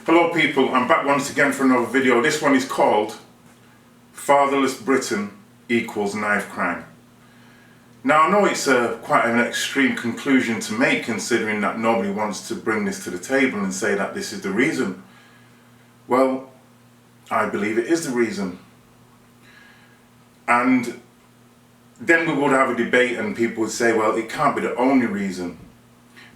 Hello people, I'm back once again for another video. This one is called Fatherless Britain equals knife crime. Now I know it's quite an extreme conclusion to make, considering that nobody wants to bring this to the table and say that this is the reason. Well, I believe it is the reason. And then we would have a debate and people would say, well, it can't be the only reason.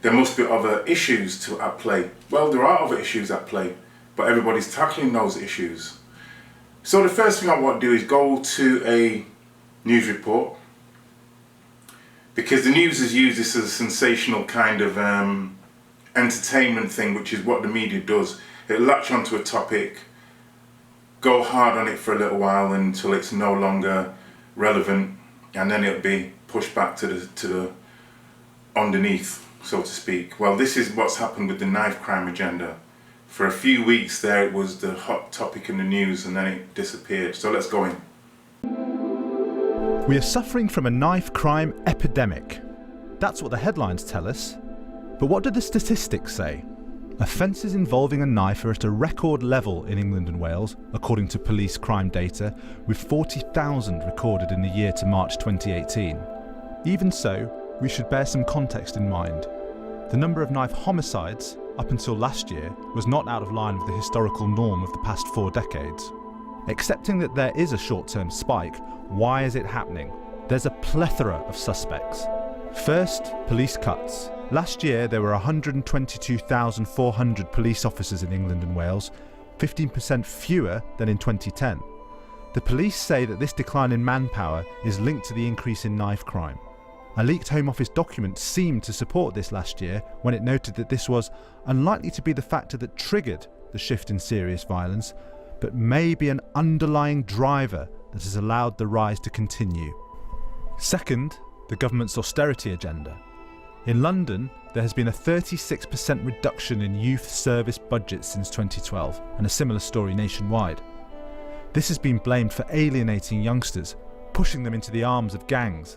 There must be other issues at play. Well, there are other issues at play, but everybody's tackling those issues. So the first thing I want to do is go to a news report, because the news has used this as a sensational kind of entertainment thing, which is what the media does. It'll latch onto a topic, go hard on it for a little while until it's no longer relevant, and then it'll be pushed back to the underneath, so to speak. Well, this is what's happened with the knife crime agenda. For a few weeks there it was the hot topic in the news, and then it disappeared. So let's go in. We are suffering from a knife crime epidemic. That's what the headlines tell us. But what do the statistics say? Offences involving a knife are at a record level in England and Wales, according to police crime data, with 40,000 recorded in the year to March 2018. Even so, we should bear some context in mind. The number of knife homicides, up until last year, was not out of line with the historical norm of the past 4 decades. Accepting that there is a short-term spike, why is it happening? There's a plethora of suspects. First, police cuts. Last year there were 122,400 police officers in England and Wales, 15% fewer than in 2010. The police say that this decline in manpower is linked to the increase in knife crime. A leaked Home Office document seemed to support this last year when it noted that this was unlikely to be the factor that triggered the shift in serious violence, but may be an underlying driver that has allowed the rise to continue. Second, the government's austerity agenda. In London, there has been a 36% reduction in youth service budgets since 2012, and a similar story nationwide. This has been blamed for alienating youngsters, pushing them into the arms of gangs.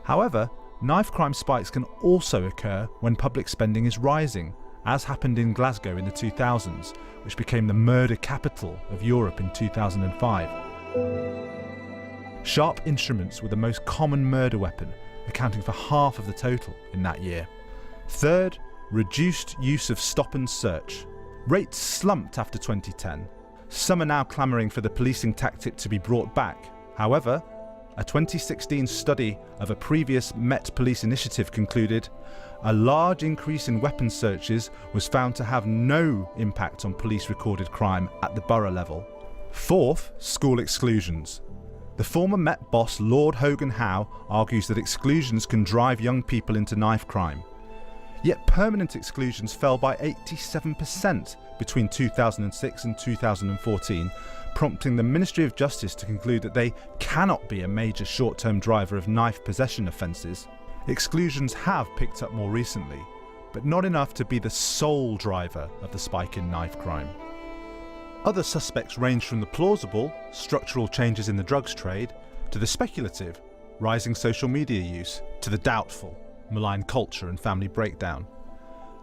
However, knife crime spikes can also occur when public spending is rising, as happened in Glasgow in the 2000s, which became the murder capital of Europe in 2005. Sharp instruments were the most common murder weapon, accounting for half of the total in that year. Third, reduced use of stop and search. Rates slumped after 2010. Some are now clamouring for the policing tactic to be brought back. However, a 2016 study of a previous Met Police initiative concluded a large increase in weapons searches was found to have no impact on police recorded crime at the borough level. Fourth, school exclusions. The former Met boss Lord Hogan Howe argues that exclusions can drive young people into knife crime. Yet permanent exclusions fell by 87% between 2006 and 2014, prompting the Ministry of Justice to conclude that they cannot be a major short-term driver of knife possession offences. Exclusions have picked up more recently, but not enough to be the sole driver of the spike in knife crime. Other suspects range from the plausible, structural changes in the drugs trade, to the speculative, rising social media use, to the doubtful, malign culture and family breakdown.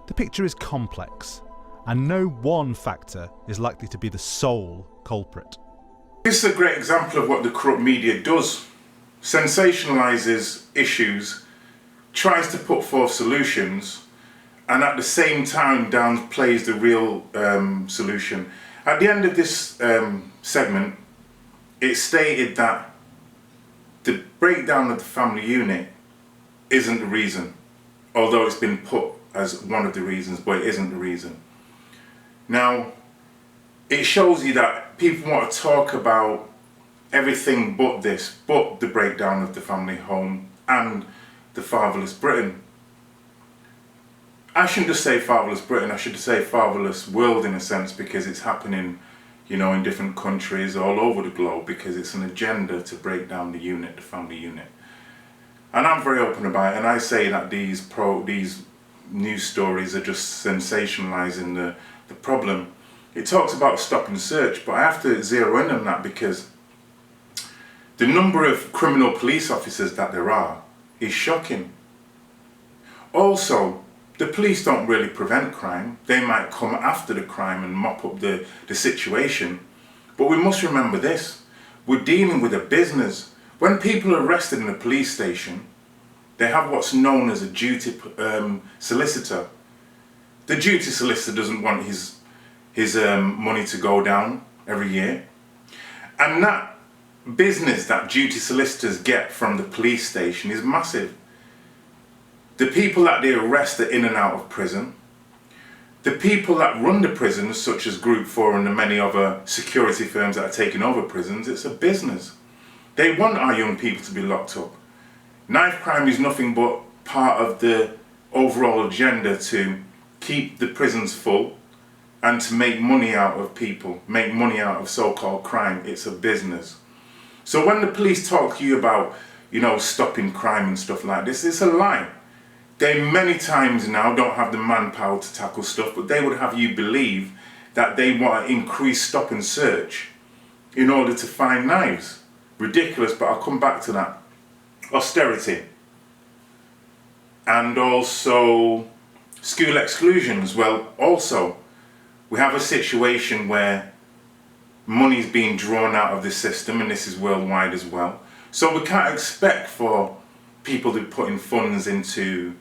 The picture is complex, and no one factor is likely to be the sole culprit. This is a great example of what the corrupt media does. Sensationalises issues, tries to put forth solutions, and at the same time downplays the real solution. At the end of this segment, it stated that the breakdown of the family unit isn't the reason, although it's been put as one of the reasons, but it isn't the reason. Now, it shows you that people want to talk about everything but this, but the breakdown of the family home and the Fatherless Britain. I shouldn't just say Fatherless Britain, I should say Fatherless World in a sense, because it's happening, you know, in different countries all over the globe, because it's an agenda to break down the unit, the family unit. And I'm very open about it, and I say that these news stories are just sensationalising the problem. It talks about stop and search, but I have to zero in on that, because the number of criminal police officers that there are is shocking. Also, The police don't really prevent crime. They might come after the crime and mop up the situation. But we must remember this. We're dealing with a business. When people are arrested in a police station, they have what's known as a duty solicitor. The duty solicitor doesn't want his money to go down every year. And that business that duty solicitors get from the police station is massive. The people that they arrest are in and out of prison. The people that run the prisons, such as Group 4 and the many other security firms that are taking over prisons, it's a business. They want our young people to be locked up. Knife crime is nothing but part of the overall agenda to keep the prisons full and to make money out of people, make money out of so-called crime. It's a business. So when the police talk to you about, stopping crime and stuff like this, it's a lie. They many times now don't have the manpower to tackle stuff, but they would have you believe that they want to increase stop and search in order to find knives. Ridiculous, but I'll come back to that. Austerity. And also school exclusions. Well, also, we have a situation where money's being drawn out of the system, and this is worldwide as well. So we can't expect for people to be putting funds into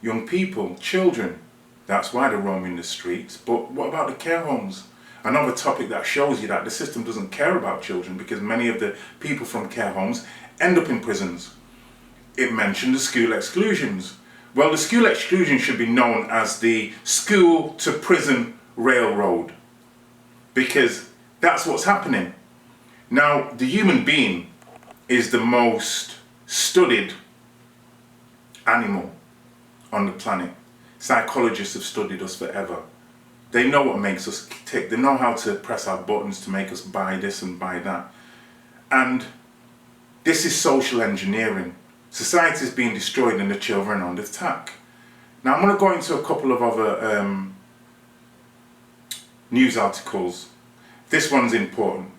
young people, children. That's why they're roaming the streets. But what about the care homes? Another topic that shows you that the system doesn't care about children, because many of the people from care homes end up in prisons. It mentioned the school exclusions. Well, the school exclusion should be known as the school to prison railroad, because that's what's happening. Now, the human being is the most studied animal on the planet. Psychologists have studied us forever. They know what makes us tick. They know how to press our buttons to make us buy this and buy that. And this is social engineering. Society is being destroyed and the children are under attack. Now I'm going to go into a couple of other news articles. This one's important.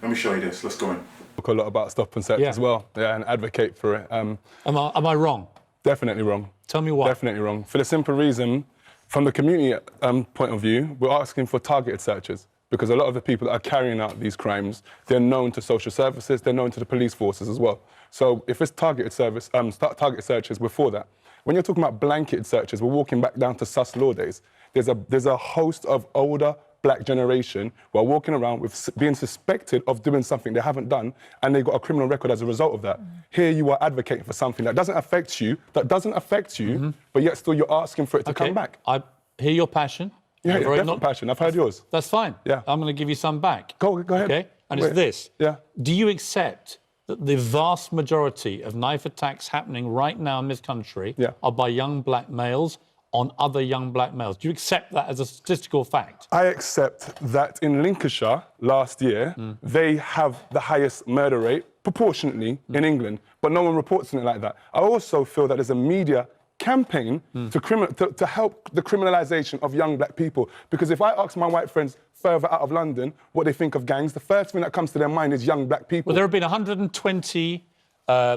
Let me show you this. Let's go in. Talk a lot about stop and search as well, and advocate for it. Am I wrong? Definitely wrong. Tell me why. Definitely wrong. For the simple reason, from the community point of view, we're asking for targeted searches, because a lot of the people that are carrying out these crimes, they're known to social services, they're known to the police forces as well. So if it's targeted searches, we're for that. When you're talking about blanketed searches, we're walking back down to sus law days. There's a host of older black generation who are walking around with being suspected of doing something they haven't done, and they've got a criminal record as a result of that. Here you are advocating for something that doesn't affect you, but yet still you're asking for it to come back. I hear your passion. Yeah, definitely passion. I've heard yours. That's fine. Yeah. I'm going to give you some back. Go ahead. Okay? And it's this. Yeah. Do you accept that the vast majority of knife attacks happening right now in this country are by young black males on other young black males? Do you accept that as a statistical fact? I accept that in Lincolnshire last year, they have the highest murder rate proportionately in England, but no one reports on it like that. I also feel that there's a media campaign to help the criminalisation of young black people, because if I ask my white friends further out of London what they think of gangs, the first thing that comes to their mind is young black people. Well, there have been 120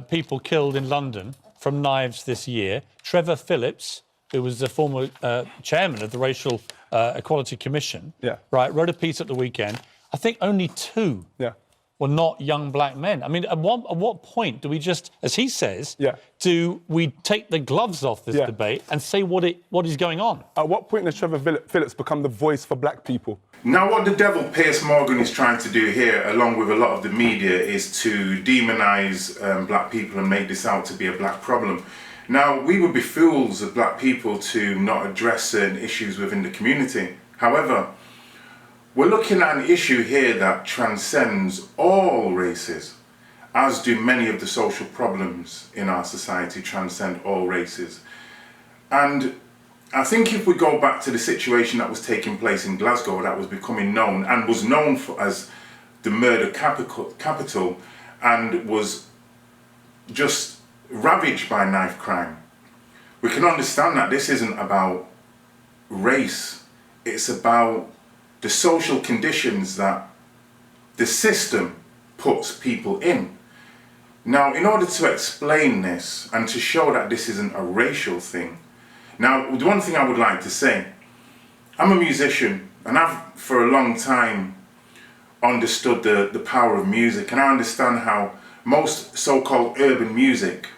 people killed in London from knives this year. Trevor Phillips, who was the former chairman of the Racial Equality Commission, wrote a piece at the weekend. I think only 2 were not young black men. I mean, at what point do we just, as he says, do we take the gloves off this debate and say what is going on? At what point does Trevor Phillips become the voice for black people? Now, what the devil Piers Morgan is trying to do here, along with a lot of the media, is to demonise black people and make this out to be a black problem. Now, we would be fools as black people to not address certain issues within the community. However, we're looking at an issue here that transcends all races, as do many of the social problems in our society transcend all races. And I think if we go back to the situation that was taking place in Glasgow, that was becoming known and was known as the murder capital and was just ravaged by knife crime, we can understand that this isn't about race, it's about the social conditions that the system puts people in. Now, in order to explain this and to show that this isn't a racial thing, Now, the one thing I would like to say, I'm a musician, and I've for a long time understood the power of music, and I understand how most so-called urban music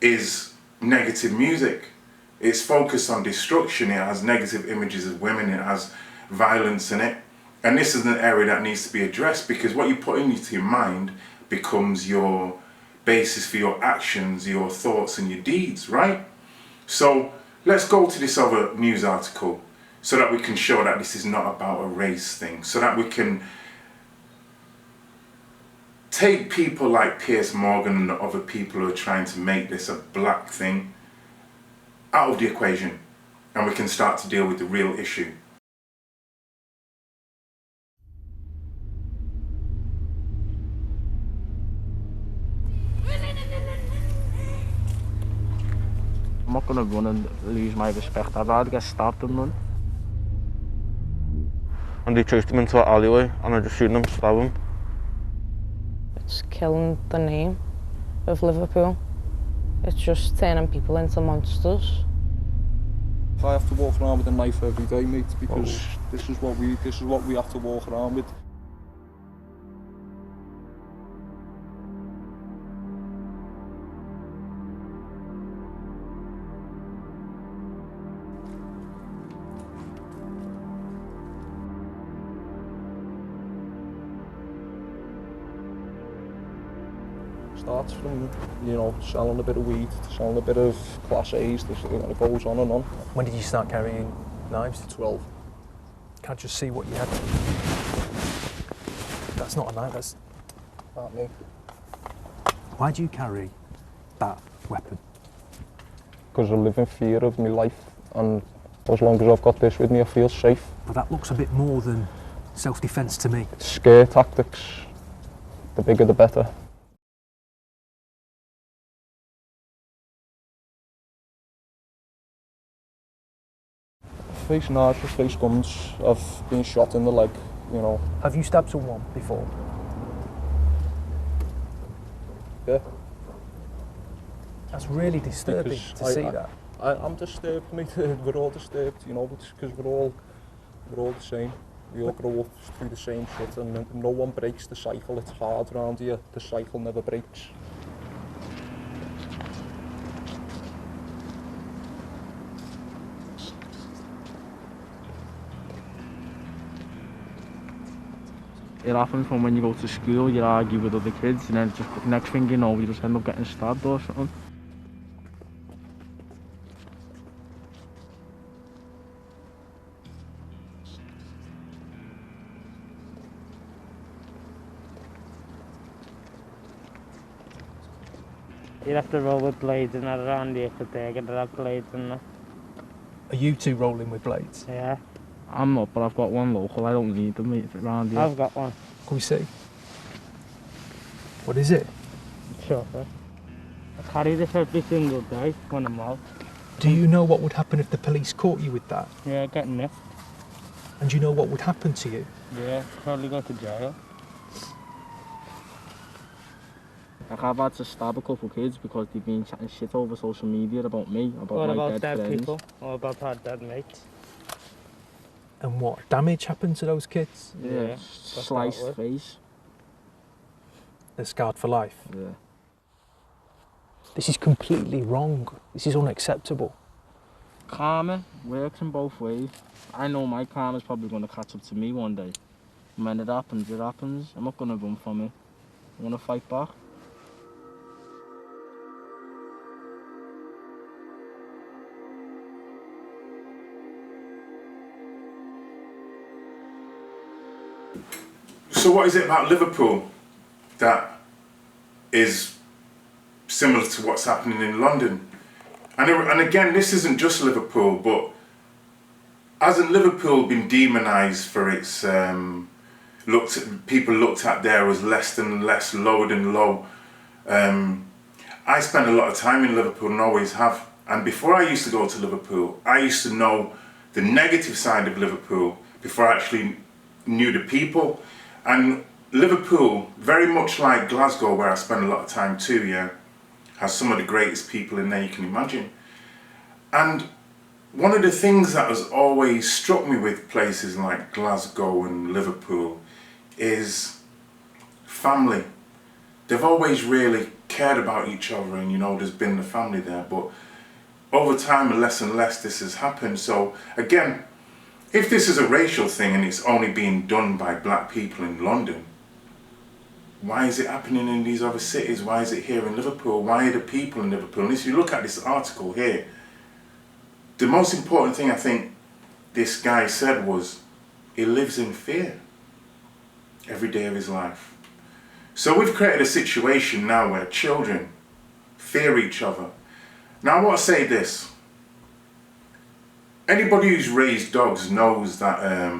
is negative music. It's focused on destruction, it has negative images of women, it has violence in it. And this is an area that needs to be addressed, because what you put into your mind becomes your basis for your actions, your thoughts and your deeds, right? So let's go to this other news article so that we can show that this is not about a race thing, so that we can take people like Piers Morgan and the other people who are trying to make this a black thing out of the equation, and we can start to deal with the real issue. I'm not going to run and lose my respect. I'd rather get stabbed than run. And they chased him into an alleyway and I just shooting him, stab him. It's killing the name of Liverpool. It's just turning people into monsters. I have to walk around with a knife every day, mate, because this is what we have to walk around with. Starts from, you know, selling a bit of weed to selling a bit of Class A's, it goes on and on. When did you start carrying knives? 12. Can't just see what you had. That's not a knife, that's... Not me. Why do you carry that weapon? Because I live in fear of my life, and as long as I've got this with me, I feel safe. But that looks a bit more than self-defence to me. It's scare tactics. The bigger the better. Face knives, face guns. I've been shot in the leg, you know. Have you stabbed someone before? Yeah. That's really disturbing to see that. I'm disturbed, mate. We're all disturbed, you know, because we're all the same. We all grow up through the same shit, and no one breaks the cycle. It's hard around here. The cycle never breaks. It happens from when you go to school, you argue with other kids, and then just the next thing you know, you just end up getting stabbed or something. You'd have to roll with blades and that around here for they get that blades and that. Are you two rolling with blades? Yeah. I'm not, but I've got one local. I don't need them around here. I've got one. Can we see? What is it? Sure, sir. I carry this every single day when I'm out. Do you know what would happen if the police caught you with that? Yeah, getting nipped. And do you know what would happen to you? Yeah, probably go to jail. Like I've had to stab a couple of kids because they've been chatting shit over social media about me, about what my about dead friends. people? What about our dead mates? And what damage happened to those kids? Yeah, sliced face. They're scarred for life. Yeah. This is completely wrong. This is unacceptable. Karma works in both ways. I know my karma's probably going to catch up to me one day. And when it happens, it happens. I'm not going to run from it. I want to fight back. So what is it about Liverpool that is similar to what's happening in London? And again, this isn't just Liverpool, but hasn't Liverpool been demonised for its people looked at there as less than less, lower than low? I spent a lot of time in Liverpool and always have. And before I used to go to Liverpool, I used to know the negative side of Liverpool before I actually knew the people. And Liverpool, very much like Glasgow, where I spent a lot of time too, yeah, has some of the greatest people in there you can imagine. And one of the things that has always struck me with places like Glasgow and Liverpool is family. They've always really cared about each other, and you know, there's been the family there, but over time and less this has happened. So again, if this is a racial thing and it's only being done by black people in London, why is it happening in these other cities? Why is it here in Liverpool? Why are the people in Liverpool? And if you look at this article here, the most important thing I think this guy said was, he lives in fear every day of his life. So we've created a situation now where children fear each other. Now I want to say this. Anybody who's raised dogs knows that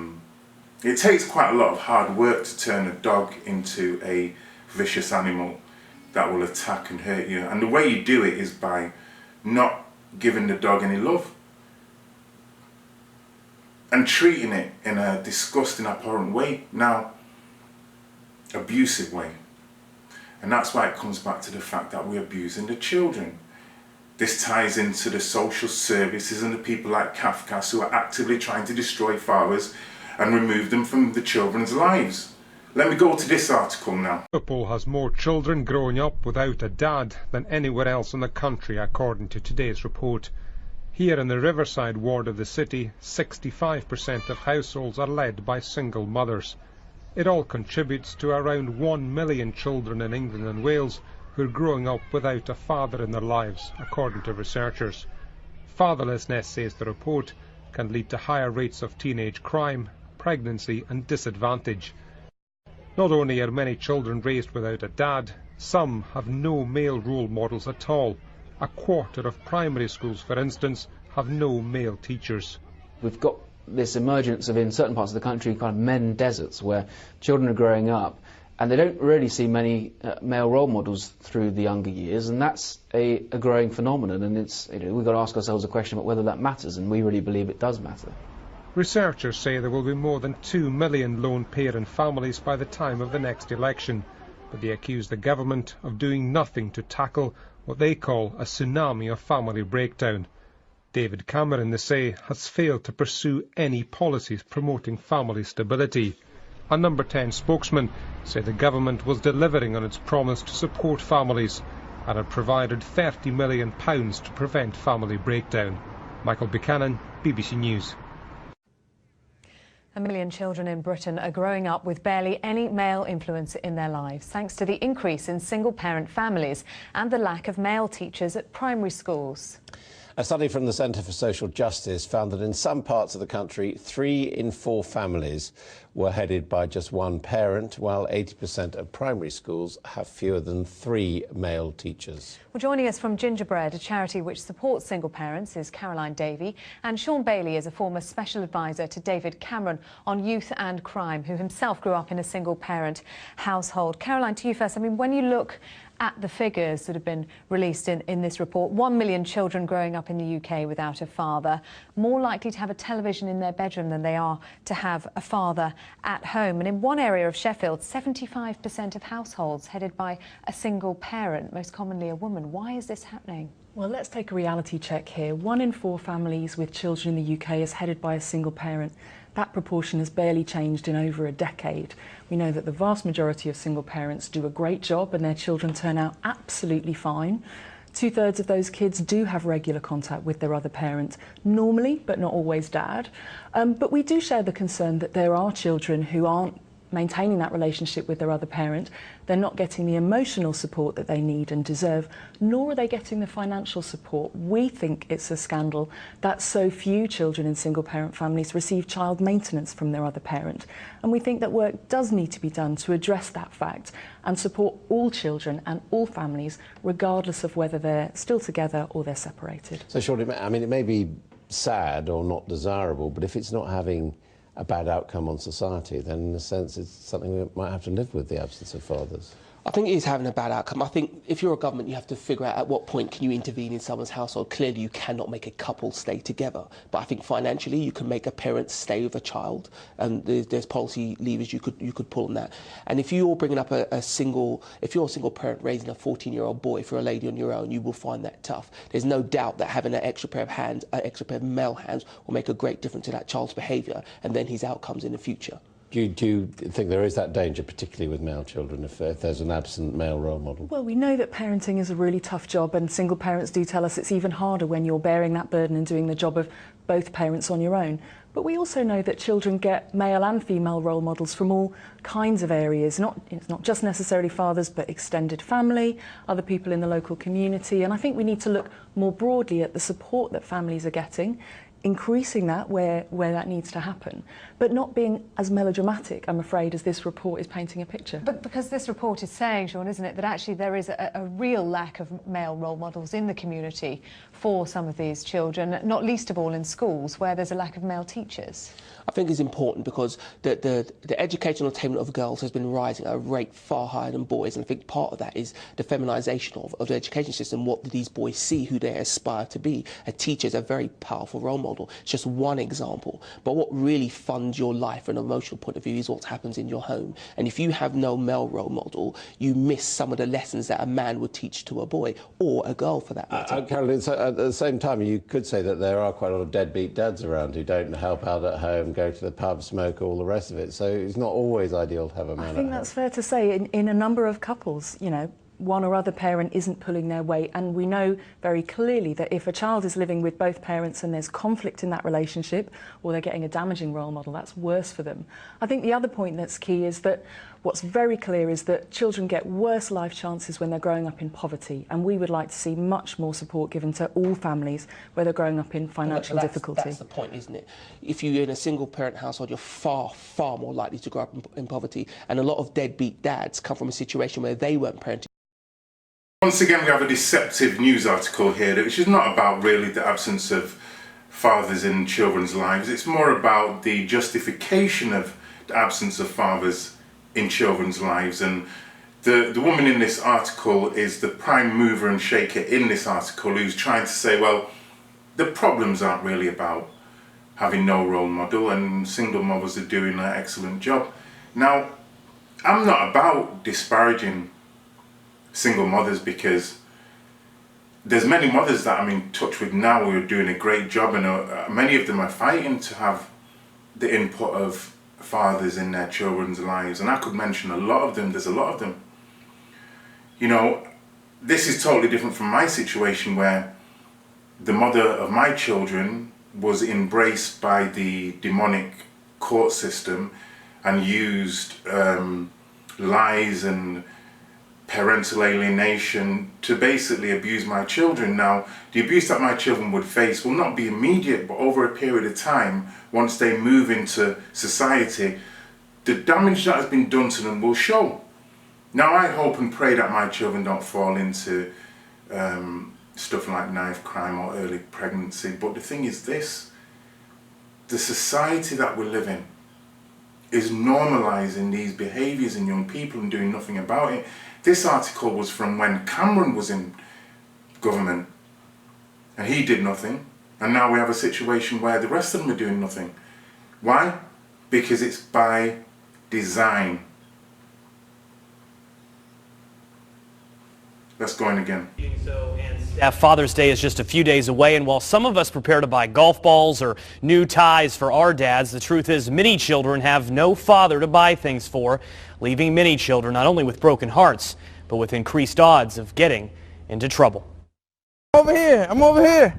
it takes quite a lot of hard work to turn a dog into a vicious animal that will attack and hurt you. And the way you do it is by not giving the dog any love and treating it in a disgusting, abhorrent way. Now, abusive way. And that's why it comes back to the fact that we're abusing the children. This ties into the social services and the people like Kafkas who are actively trying to destroy fathers and remove them from the children's lives. Let me go to this article now. Liverpool has more children growing up without a dad than anywhere else in the country, according to today's report. Here in the Riverside ward of the city, 65% of households are led by single mothers. It all contributes to around 1 million children in England and Wales who are growing up without a father in their lives, according to researchers. Fatherlessness, says the report, can lead to higher rates of teenage crime, pregnancy and disadvantage. Not only are many children raised without a dad, some have no male role models at all. A quarter of primary schools, for instance, have no male teachers. We've got this emergence of, in certain parts of the country, kind of men deserts where children are growing up and they don't really see many male role models through the younger years, and that's a growing phenomenon, and it's, we've got to ask ourselves a question about whether that matters, and we really believe it does matter. Researchers say there will be more than 2 million lone parent families by the time of the next election, but they accuse the government of doing nothing to tackle what they call a tsunami of family breakdown. David Cameron, they say, has failed to pursue any policies promoting family stability. A Number 10 spokesman said the government was delivering on its promise to support families and had provided £30 million to prevent family breakdown. Michael Buchanan, BBC News. 1 million children in Britain are growing up with barely any male influence in their lives, thanks to the increase in single-parent families and the lack of male teachers at primary schools. A study from the Centre for Social Justice found that in some parts of the country, 3 in 4 families were headed by just one parent, while 80% of primary schools have fewer than 3 male teachers. Well, joining us from Gingerbread, a charity which supports single parents, is Caroline Davey, and Sean Bailey is a former special advisor to David Cameron on youth and crime, who himself grew up in a single-parent household. Caroline, to you first. I mean, when you look at the figures that have been released in this report, 1 million children growing up in the UK without a father, more likely to have a television in their bedroom than they are to have a father at home. And in one area of Sheffield, 75% of households headed by a single parent, most commonly a woman. Why is this happening? Well, let's take a reality check here. 1 in 4 families with children in the UK is headed by a single parent. That proportion has barely changed in over a decade. We know that the vast majority of single parents do a great job and their children turn out absolutely fine. 2/3 of those kids do have regular contact with their other parent, normally, but not always dad. But we do share the concern that there are children who aren't maintaining that relationship with their other parent. They're not getting the emotional support that they need and deserve, nor are they getting the financial support. We think it's a scandal that so few children in single-parent families receive child maintenance from their other parent. And we think that work does need to be done to address that fact and support all children and all families, regardless of whether they're still together or they're separated. So, Sean, I mean, it may be sad or not desirable, but if it's not having a bad outcome on society, then in a sense it's something we might have to live with, the absence of fathers. I think it is having a bad outcome. I think if you're a government, you have to figure out at what point can you intervene in someone's household. Clearly, you cannot make a couple stay together. But I think financially, you can make a parent stay with a child, and there's policy levers you could pull on that. And if you're bringing up if you're a single parent raising a 14-year-old boy, if you're a lady on your own, you will find that tough. There's no doubt that having an extra pair of hands, an extra pair of male hands, will make a great difference to that child's behaviour and then his outcomes in the future. Do you think there is that danger, particularly with male children, if there's an absent male role model? Well, we know that parenting is a really tough job, and single parents do tell us it's even harder when you're bearing that burden and doing the job of both parents on your own. But we also know that children get male and female role models from all kinds of areas. It's not just necessarily fathers, but extended family, other people in the local community. And I think we need to look more broadly at the support that families are getting, increasing that where that needs to happen, but not being as melodramatic, I'm afraid, as this report is painting a picture. But because this report is saying, Sean, isn't it, that actually there is a real lack of male role models in the community for some of these children, not least of all in schools where there's a lack of male teachers. I think it's important because the educational attainment of girls has been rising at a rate far higher than boys, and I think part of that is the feminisation of the education system, what these boys see, who they aspire to be. A teacher is a very powerful role model. It's just one example, but what really funds your life from an emotional point of view is what happens in your home. And if you have no male role model, you miss some of the lessons that a man would teach to a boy, or a girl for that matter. Caroline, so at the same time, you could say that there are quite a lot of deadbeat dads around who don't help out at home, go to the pub, smoke, all the rest of it. So it's not always ideal to have a man I think that's fair to say. In a number of couples, you know, one or other parent isn't pulling their weight, and we know very clearly that if a child is living with both parents and there's conflict in that relationship, or they're getting a damaging role model, that's worse for them. I think the other point that's key is that what's very clear is that children get worse life chances when they're growing up in poverty, and we would like to see much more support given to all families where they're growing up in financial difficulty. That's the point, isn't it? If you're in a single parent household, you're far, far more likely to grow up in poverty, and a lot of deadbeat dads come from a situation where they weren't parenting. Once again, we have a deceptive news article here, which is not about really the absence of fathers in children's lives. It's more about the justification of the absence of fathers in children's lives. And the woman in this article is the prime mover and shaker in this article, who's trying to say, well, the problems aren't really about having no role model, and single mothers are doing an excellent job. Now, I'm not about disparaging single mothers, because there's many mothers that I'm in touch with now who are doing a great job, and many of them are fighting to have the input of fathers in their children's lives, and I could mention a lot of them. There's a lot of them. You know, this is totally different from my situation, where the mother of my children was embraced by the demonic court system and used lies and parental alienation to basically abuse my children. Now, the abuse that my children would face will not be immediate, but over a period of time, once they move into society, the damage that has been done to them will show. Now, I hope and pray that my children don't fall into stuff like knife crime or early pregnancy, but the thing is this: the society that we live in is normalising these behaviours in young people and doing nothing about it. This article was from when Cameron was in government, and he did nothing, and now we have a situation where the rest of them are doing nothing. Why? Because it's by design. Let's go in again. Father's Day is just a few days away, and while some of us prepare to buy golf balls or new ties for our dads, the truth is many children have no father to buy things for, leaving many children not only with broken hearts, but with increased odds of getting into trouble. Over here, I'm over here.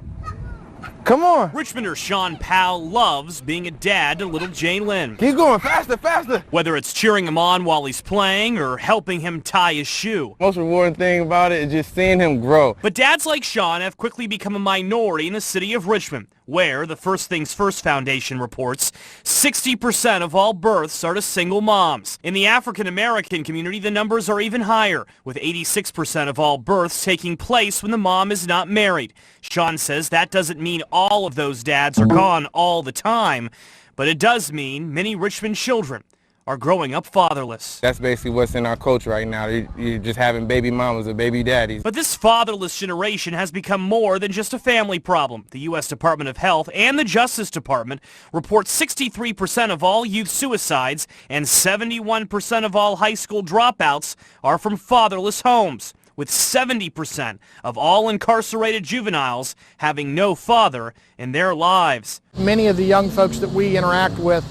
Come on. Richmonder Sean Powell loves being a dad to little Jalen. Keep going, faster, faster. Whether it's cheering him on while he's playing or helping him tie his shoe. Most rewarding thing about it is just seeing him grow. But dads like Sean have quickly become a minority in the city of Richmond, where the First Things First Foundation reports 60% of all births are to single moms. In the African American community, the numbers are even higher, with 86% of all births taking place when the mom is not married. Sean says that doesn't mean all of those dads are gone all the time, but it does mean many Richmond children are growing up fatherless. That's basically what's in our culture right now. You're just having baby mamas or baby daddies. But this fatherless generation has become more than just a family problem. The U.S. Department of Health and the Justice Department report 63% of all youth suicides and 71% of all high school dropouts are from fatherless homes, with 70% of all incarcerated juveniles having no father in their lives. Many of the young folks that we interact with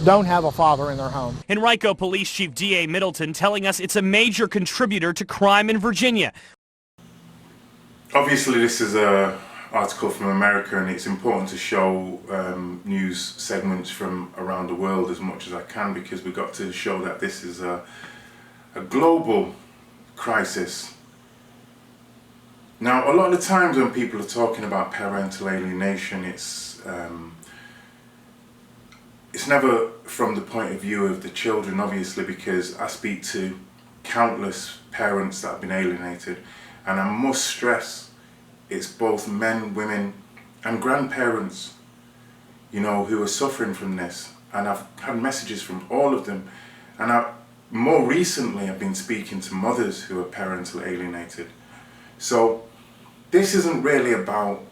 don't have a father in their home. Henrico Police Chief D.A. Middleton telling us it's a major contributor to crime in Virginia. Obviously this is an article from America, and it's important to show news segments from around the world as much as I can, because we've got to show that this is a global crisis. Now, a lot of the times when people are talking about parental alienation, it's never from the point of view of the children, obviously, because I speak to countless parents that have been alienated, and I must stress it's both men, women and grandparents, you know, who are suffering from this. And I've had messages from all of them, and more recently I've been speaking to mothers who are parental alienated. So this isn't really about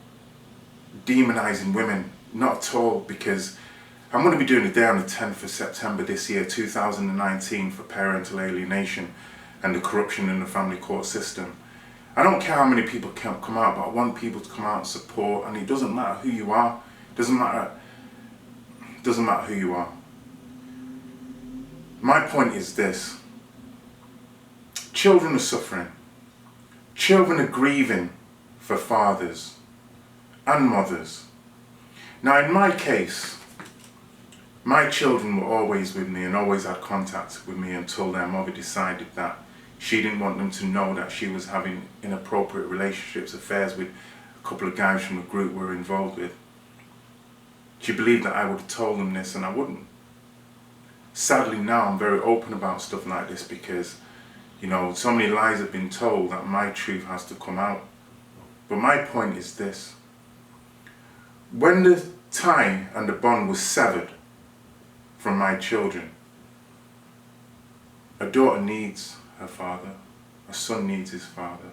demonizing women, not at all, because I'm going to be doing a day on the 10th of September this year, 2019, for parental alienation and the corruption in the family court system. I don't care how many people can come out, but I want people to come out and support, and it doesn't matter who you are. It doesn't matter who you are. My point is this. Children are suffering. Children are grieving for fathers and mothers. Now, in my case, my children were always with me and always had contact with me until their mother decided that she didn't want them to know that she was having inappropriate relationships, affairs with a couple of guys from a group we were involved with. She believed that I would have told them this, and I wouldn't. Sadly now I'm very open about stuff like this because, you know, so many lies have been told that my truth has to come out. But my point is this. When the tie and the bond was severed from my children, a daughter needs her father, a son needs his father.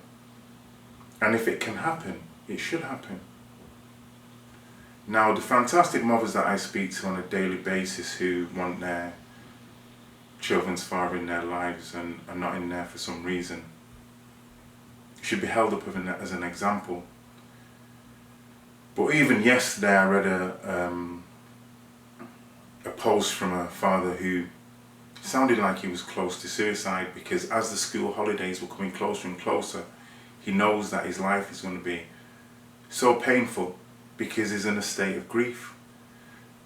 And if it can happen, it should happen. Now, the fantastic mothers that I speak to on a daily basis who want their children's father in their lives and are not in there for some reason should be held up as an example. But even yesterday I read a post from a father who sounded like he was close to suicide, because as the school holidays were coming closer and closer, he knows that his life is going to be so painful because he's in a state of grief.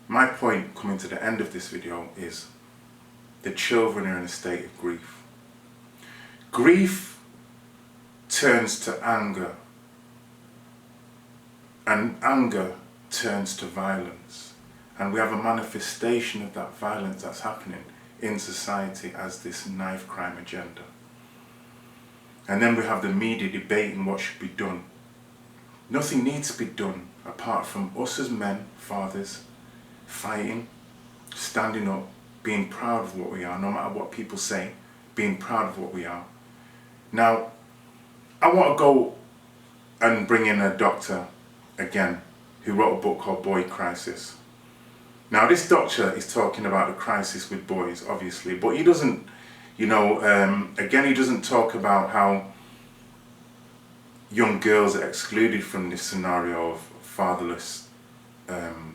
My point coming to the end of this video is the children are in a state of grief. Grief turns to anger, and anger turns to violence. And we have a manifestation of that violence that's happening in society as this knife crime agenda. And then we have the media debating what should be done. Nothing needs to be done apart from us as men, fathers, fighting, standing up, being proud of what we are, no matter what people say, being proud of what we are. Now, I want to go and bring in a doctor again who wrote a book called Boy Crisis. Now, this doctor is talking about the crisis with boys, obviously, but he doesn't, you know, again, he doesn't talk about how young girls are excluded from this scenario of fatherless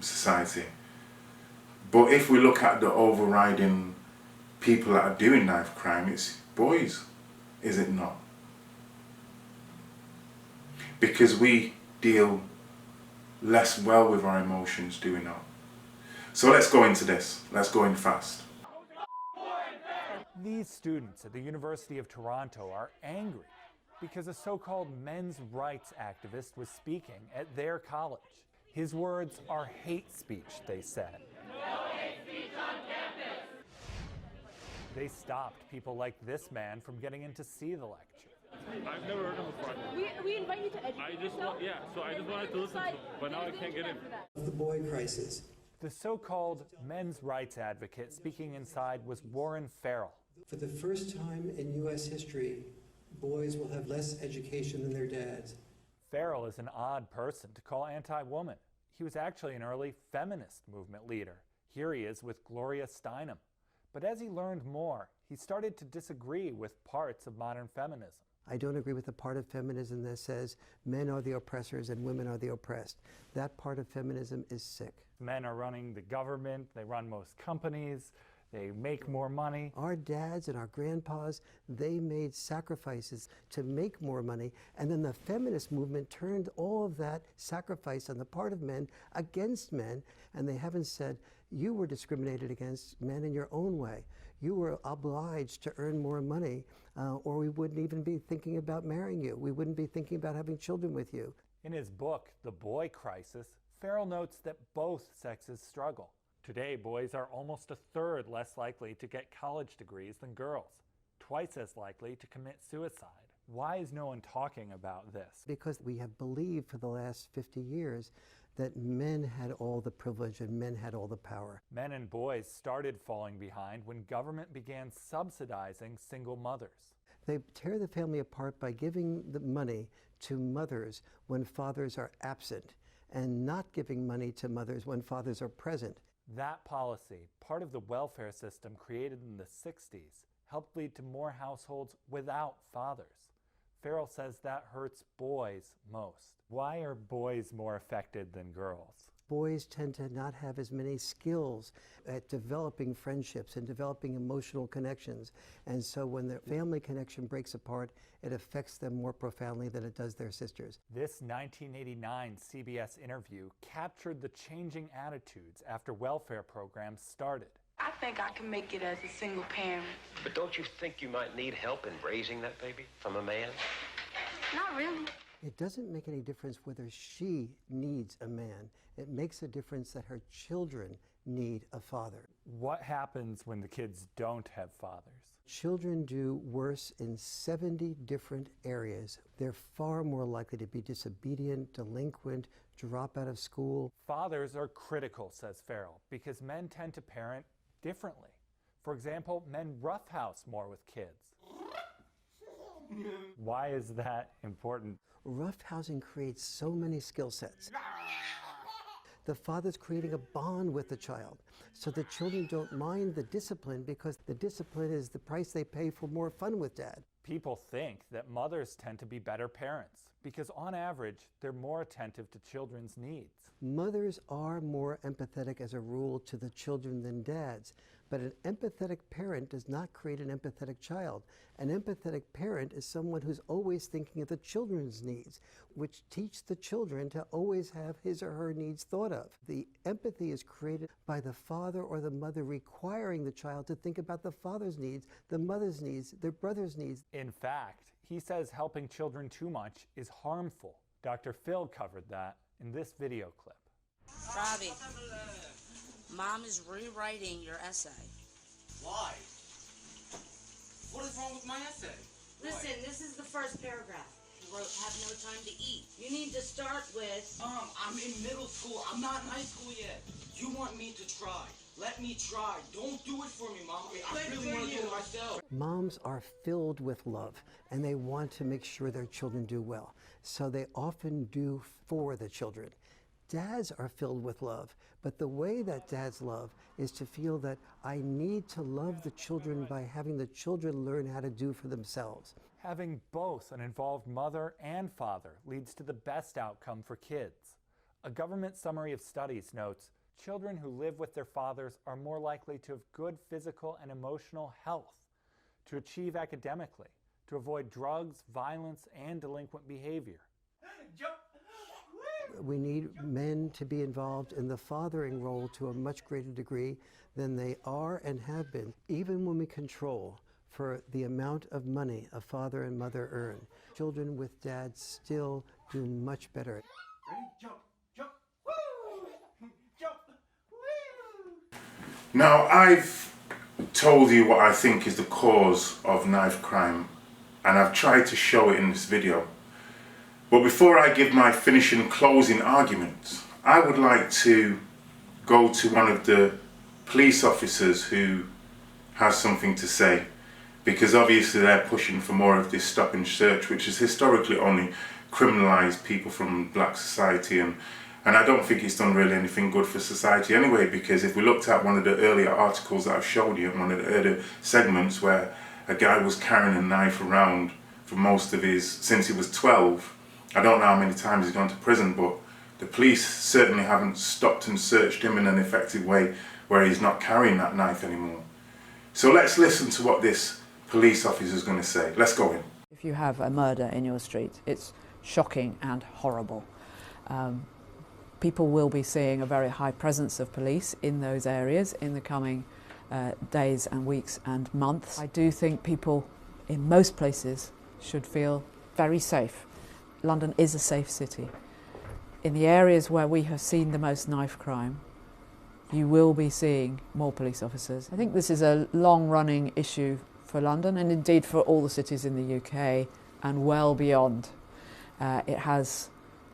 society. But if we look at the overriding people that are doing knife crime, it's boys, is it not? Because we deal less well with our emotions, do we not? So let's go into this. Let's go in fast. These students at the University of Toronto are angry because a so-called men's rights activist was speaking at their college. His words are hate speech, they said. No hate speech on campus! They stopped people like this man from getting in to see the lecture. I've never heard him before. We invite you to educate yourself. So I just wanted to listen to him, but now I can't get in. The boy crisis. The so-called men's rights advocate speaking inside was Warren Farrell. For the first time in U.S. history, boys will have less education than their dads. Farrell is an odd person to call anti-woman. He was actually an early feminist movement leader. Here he is with Gloria Steinem. But as he learned more, he started to disagree with parts of modern feminism. I don't agree with the part of feminism that says men are the oppressors and women are the oppressed. That part of feminism is sick. Men are running the government, they run most companies, they make more money. Our dads and our grandpas, they made sacrifices to make more money, and then the feminist movement turned all of that sacrifice on the part of men against men, and they haven't said, you were discriminated against men in your own way. You were obliged to earn more money, or we wouldn't even be thinking about marrying you. We wouldn't be thinking about having children with you. In his book, The Boy Crisis, Farrell notes that both sexes struggle. Today, boys are almost a third less likely to get college degrees than girls, twice as likely to commit suicide. Why is no one talking about this? Because we have believed for the last 50 years that men had all the privilege and men had all the power. Men and boys started falling behind when government began subsidizing single mothers. They tear the family apart by giving the money to mothers when fathers are absent and not giving money to mothers when fathers are present. That policy, part of the welfare system created in the 60s, helped lead to more households without fathers. Farrell says that hurts boys most. Why are boys more affected than girls? Boys tend to not have as many skills at developing friendships and developing emotional connections. And so when the family connection breaks apart, it affects them more profoundly than it does their sisters. This 1989 CBS interview captured the changing attitudes after welfare programs started. I think I can make it as a single parent. But don't you think you might need help in raising that baby from a man? Not really. It doesn't make any difference whether she needs a man. It makes a difference that her children need a father. What happens when the kids don't have fathers? Children do worse in 70 different areas. They're far more likely to be disobedient, delinquent, drop out of school. Fathers are critical, says Farrell, because men tend to parent differently. For example, men roughhouse more with kids. Why is that important? Roughhousing creates so many skill sets. The father's creating a bond with the child, so the children don't mind the discipline because the discipline is the price they pay for more fun with dad. People think that mothers tend to be better parents because on average, they're more attentive to children's needs. Mothers are more empathetic as a rule to the children than dads, but an empathetic parent does not create an empathetic child. An empathetic parent is someone who's always thinking of the children's needs, which teach the children to always have his or her needs thought of. The empathy is created by the father or the mother requiring the child to think about the father's needs, the mother's needs, their brother's needs. In fact, he says helping children too much is harmful. Dr. Phil covered that in this video clip. Robbie, Mom is rewriting your essay. Why? What is wrong with my essay? Listen, this is the first paragraph. You wrote, have no time to eat. You need to start with... I'm in middle school. I'm not in high school yet. You want me to try. Let me try. Don't do it for me, Mom. I really want to do it myself. Moms are filled with love, and they want to make sure their children do well. So they often do for the children. Dads are filled with love, but the way that dads love is to feel that I need to love the children by having the children learn how to do for themselves. Having both an involved mother and father leads to the best outcome for kids. A government summary of studies notes, children who live with their fathers are more likely to have good physical and emotional health, to achieve academically, to avoid drugs, violence, and delinquent behavior. We need men to be involved in the fathering role to a much greater degree than they are and have been. Even when we control for the amount of money a father and mother earn, children with dads still do much better. Ready? Jump, jump, woo! Jump, woo! Now, I've told you what I think is the cause of knife crime, and I've tried to show it in this video. But before I give my finishing closing arguments, I would like to go to one of the police officers who has something to say, because obviously they're pushing for more of this stop and search, which has historically only criminalised people from black society, and I don't think it's done really anything good for society anyway, because if we looked at one of the earlier articles that I've showed you, one of the earlier segments where a guy was carrying a knife around for most of since he was 12, I don't know how many times he's gone to prison, but the police certainly haven't stopped and searched him in an effective way where he's not carrying that knife anymore. So let's listen to what this police officer is going to say. Let's go in. If you have a murder in your street, it's shocking and horrible. People will be seeing a very high presence of police in those areas in the coming days and weeks and months. I do think people in most places should feel very safe. London is a safe city. In the areas where we have seen the most knife crime, you will be seeing more police officers. I think this is a long-running issue for London and indeed for all the cities in the UK and well beyond. It has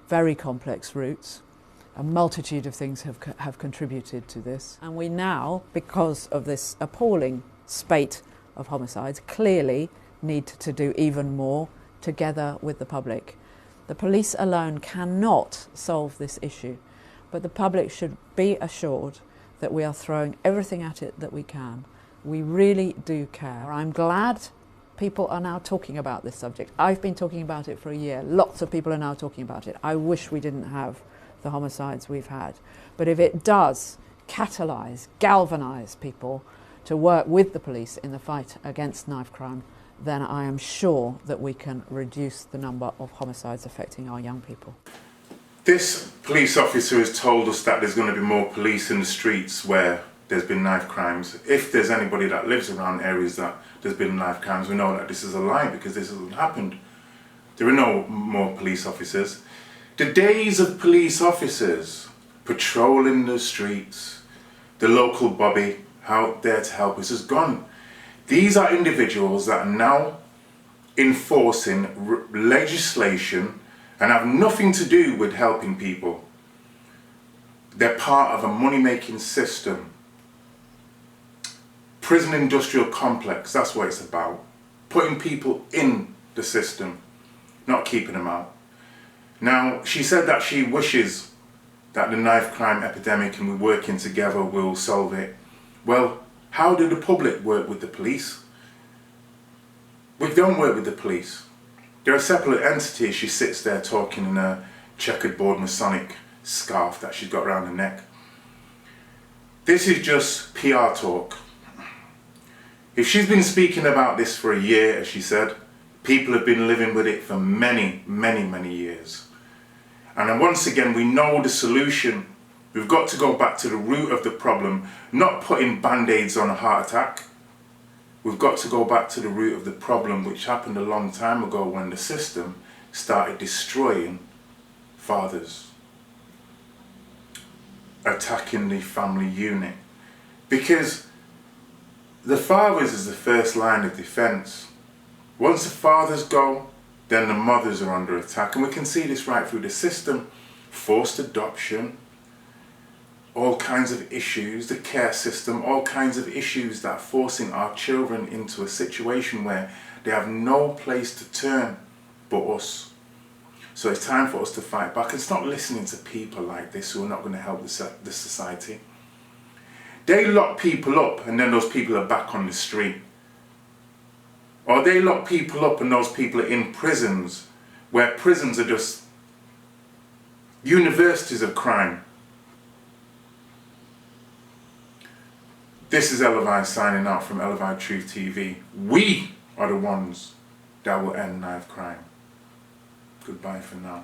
very complex roots. A multitude of things have contributed to this. And we now, because of this appalling spate of homicides, clearly need to do even more together with the public. The police alone cannot solve this issue, but the public should be assured that we are throwing everything at it that we can. We really do care. I'm glad people are now talking about this subject. I've been talking about it for a year. Lots of people are now talking about it. I wish we didn't have the homicides we've had. But if it does catalyse, galvanise people to work with the police in the fight against knife crime, then I am sure that we can reduce the number of homicides affecting our young people. This police officer has told us that there's going to be more police in the streets where there's been knife crimes. If there's anybody that lives around areas that there's been knife crimes, we know that this is a lie because this hasn't happened. There are no more police officers. The days of police officers patrolling the streets, the local bobby out there to help us, is gone. These are individuals that are now enforcing legislation and have nothing to do with helping people. They're part of a money-making system. Prison industrial complex, that's what it's about. Putting people in the system, not keeping them out. Now, she said that she wishes that the knife crime epidemic and we're working together will solve it. Well, how do the public work with the police? We don't work with the police. They're a separate entity. She sits there talking in a checkerboard Masonic scarf that she's got around her neck. This is just PR talk. If she's been speaking about this for a year, as she said, people have been living with it for many, many, many years. And then once again, we know the solution. We've got to go back to the root of the problem, not putting band-aids on a heart attack. We've got to go back to the root of the problem, which happened a long time ago when the system started destroying fathers, attacking the family unit. Because the fathers is the first line of defense. Once the fathers go, then the mothers are under attack. And we can see this right through the system. Forced adoption, all kinds of issues, the care system, all kinds of issues that are forcing our children into a situation where they have no place to turn but us. So it's time for us to fight back and stop listening to people like this who are not going to help the society. They lock people up and then those people are back on the street. Or they lock people up and those people are in prisons, where prisons are just universities of crime. This is Elavi signing out from Elavi Truth TV. We are the ones that will end knife crime. Goodbye for now.